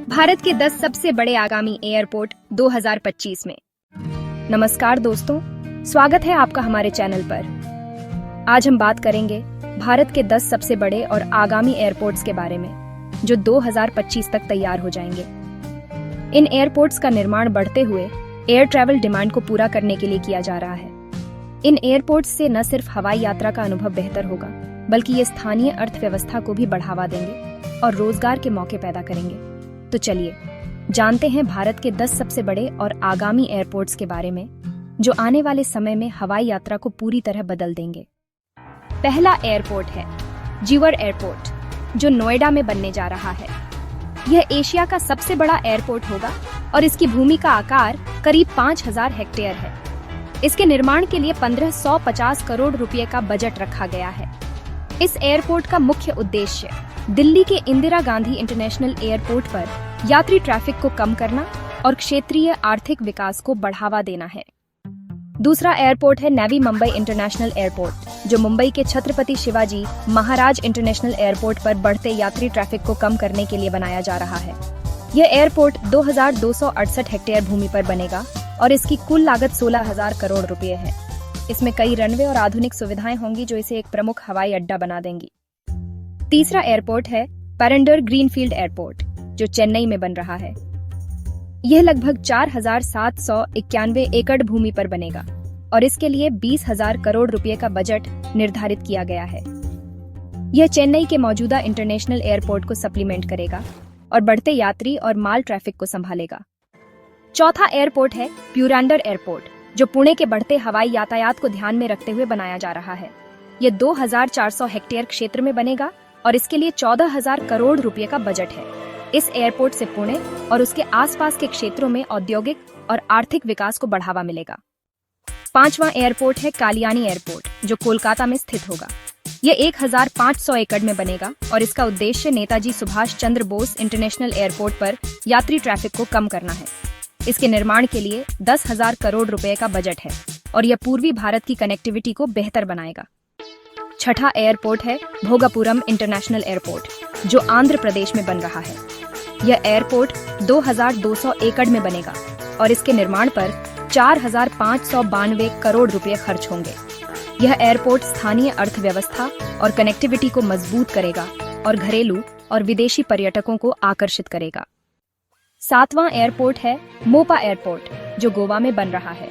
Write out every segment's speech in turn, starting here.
भारत के 10 सबसे बड़े आगामी एयरपोर्ट 2025 में। नमस्कार दोस्तों, स्वागत है आपका हमारे चैनल पर। आज हम बात करेंगे भारत के 10 सबसे बड़े और आगामी एयरपोर्ट्स के बारे में, जो 2025 तक तैयार हो जाएंगे। इन एयरपोर्ट्स का निर्माण बढ़ते हुए एयर ट्रैवल डिमांड को पूरा करने के लिए किया जा रहा है। इन एयरपोर्ट्स से न सिर्फ हवाई यात्रा का अनुभव बेहतर होगा, बल्कि ये स्थानीय अर्थव्यवस्था को भी बढ़ावा देंगे और रोजगार के मौके पैदा करेंगे। तो चलिए जानते हैं भारत के 10 सबसे बड़े और आगामी एयरपोर्ट्स के बारे में, जो आने वाले समय में हवाई यात्रा को पूरी तरह बदल देंगे। पहला एयरपोर्ट है जीवर एयरपोर्ट, जो नोएडा में बनने जा रहा है। यह एशिया का सबसे बड़ा एयरपोर्ट होगा और इसकी भूमि का आकार करीब 5000 हेक्टेयर है। इसके निर्माण के लिए 1550 करोड़ रुपए का बजट रखा गया है। इस एयरपोर्ट का मुख्य उद्देश्य दिल्ली के इंदिरा गांधी इंटरनेशनल एयरपोर्ट पर यात्री ट्रैफिक को कम करना और क्षेत्रीय आर्थिक विकास को बढ़ावा देना है। दूसरा एयरपोर्ट है नवी मुंबई इंटरनेशनल एयरपोर्ट, जो मुंबई के छत्रपति शिवाजी महाराज इंटरनेशनल एयरपोर्ट पर बढ़ते यात्री ट्रैफिक को कम करने के लिए बनाया जा रहा है। यह एयरपोर्ट 2268 हेक्टेयर भूमि पर बनेगा और इसकी कुल लागत 16,000 करोड़ रुपए है। इसमें कई रनवे और आधुनिक सुविधाएं होंगी, जो इसे एक प्रमुख हवाई अड्डा बना देंगी। तीसरा एयरपोर्ट है परंडर ग्रीनफील्ड एयरपोर्ट, जो चेन्नई में बन रहा है। यह लगभग 4791 एकड़ भूमि पर बनेगा और इसके लिए 20,000 करोड़ रुपए का बजट निर्धारित किया गया है। यह चेन्नई के मौजूदा इंटरनेशनल एयरपोर्ट को सप्लीमेंट करेगा और बढ़ते यात्री और माल ट्रैफिक को संभालेगा। चौथा एयरपोर्ट है प्यूरांडर एयरपोर्ट, जो पुणे के बढ़ते हवाई यातायात को ध्यान में रखते हुए बनाया जा रहा है। यह 2400 हेक्टेयर क्षेत्र में बनेगा और इसके लिए 14,000 करोड़ रुपए का बजट है। इस एयरपोर्ट से पुणे और उसके आसपास के क्षेत्रों में औद्योगिक और आर्थिक विकास को बढ़ावा मिलेगा। पांचवां एयरपोर्ट है कालियानी एयरपोर्ट, जो कोलकाता में स्थित होगा। यह 1500 एकड़ में बनेगा और इसका उद्देश्य नेताजी सुभाष चंद्र बोस इंटरनेशनल एयरपोर्ट पर यात्री ट्रैफिक को कम करना है। इसके निर्माण के लिए 10,000 करोड़ रुपए का बजट है और यह पूर्वी भारत की कनेक्टिविटी को बेहतर बनाएगा। छठा एयरपोर्ट है भोगापुरम इंटरनेशनल एयरपोर्ट, जो आंध्र प्रदेश में बन रहा है। यह एयरपोर्ट 2200 एकड़ में बनेगा और इसके निर्माण पर 4592 करोड़ रुपए खर्च होंगे। यह एयरपोर्ट स्थानीय अर्थव्यवस्था और कनेक्टिविटी को मजबूत करेगा और घरेलू और विदेशी पर्यटकों को आकर्षित करेगा। सातवां एयरपोर्ट है मोपा एयरपोर्ट, जो गोवा में बन रहा है।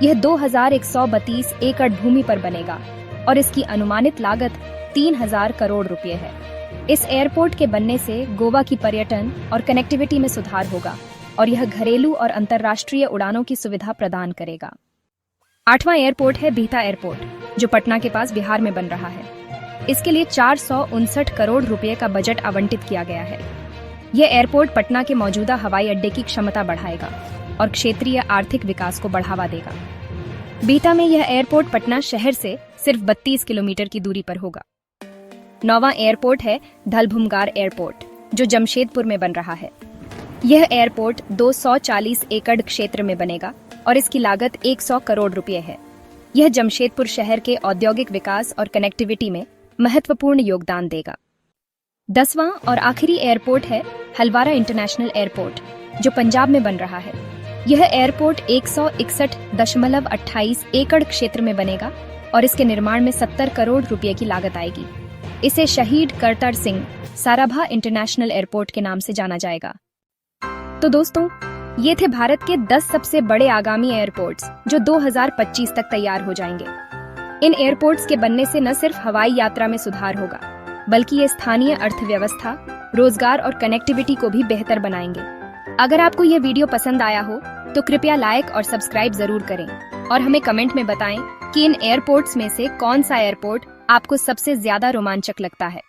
यह 2132 एकड़ भूमि पर बनेगा और इसकी अनुमानित लागत 3000 करोड़ रुपए है। इस एयरपोर्ट के बनने से गोवा की पर्यटन और कनेक्टिविटी में सुधार होगा और यह घरेलू और अंतर्राष्ट्रीय उड़ानों की सुविधा प्रदान करेगा। आठवां एयरपोर्ट है बिहटा एयरपोर्ट, जो पटना के पास बिहार में बन रहा है। इसके लिए 459 करोड़ रुपए का बजट आवंटित किया गया है। यह एयरपोर्ट पटना के मौजूदा हवाई अड्डे की क्षमता बढ़ाएगा और क्षेत्रीय आर्थिक विकास को बढ़ावा देगा। बिहटा में यह एयरपोर्ट पटना शहर से सिर्फ 32 किलोमीटर की दूरी पर होगा। नौवां एयरपोर्ट है धलभुमगार एयरपोर्ट, जो जमशेदपुर में बन रहा है। यह एयरपोर्ट 240 एकड़ क्षेत्र में बनेगा और इसकी लागत 100 करोड़ रुपए है। यह जमशेदपुर शहर के औद्योगिक विकास और कनेक्टिविटी में महत्वपूर्ण योगदान देगा। 10वां और आखिरी एयरपोर्ट है हलवारा इंटरनेशनल एयरपोर्ट, जो पंजाब में बन रहा है। यह एयरपोर्ट 161.28 एकड़ क्षेत्र में बनेगा और इसके निर्माण में 70 करोड़ रुपए की लागत आएगी। इसे शहीद करतार सिंह साराभा इंटरनेशनल एयरपोर्ट के नाम से जाना जाएगा। तो दोस्तों, ये थे भारत के 10 सबसे बड़े आगामी एयरपोर्ट्स, जो 2025 तक तैयार हो जाएंगे। इन एयरपोर्ट्स के बनने से न सिर्फ हवाई यात्रा में सुधार होगा, बल्कि ये स्थानीय अर्थव्यवस्था, रोजगार और कनेक्टिविटी को भी बेहतर बनाएंगे। अगर आपको यह वीडियो पसंद आया हो तो कृपया लाइक और सब्सक्राइब जरूर करें और हमें कमेंट में बताएं कि इन एयरपोर्ट्स में से कौन सा एयरपोर्ट आपको सबसे ज्यादा रोमांचक लगता है।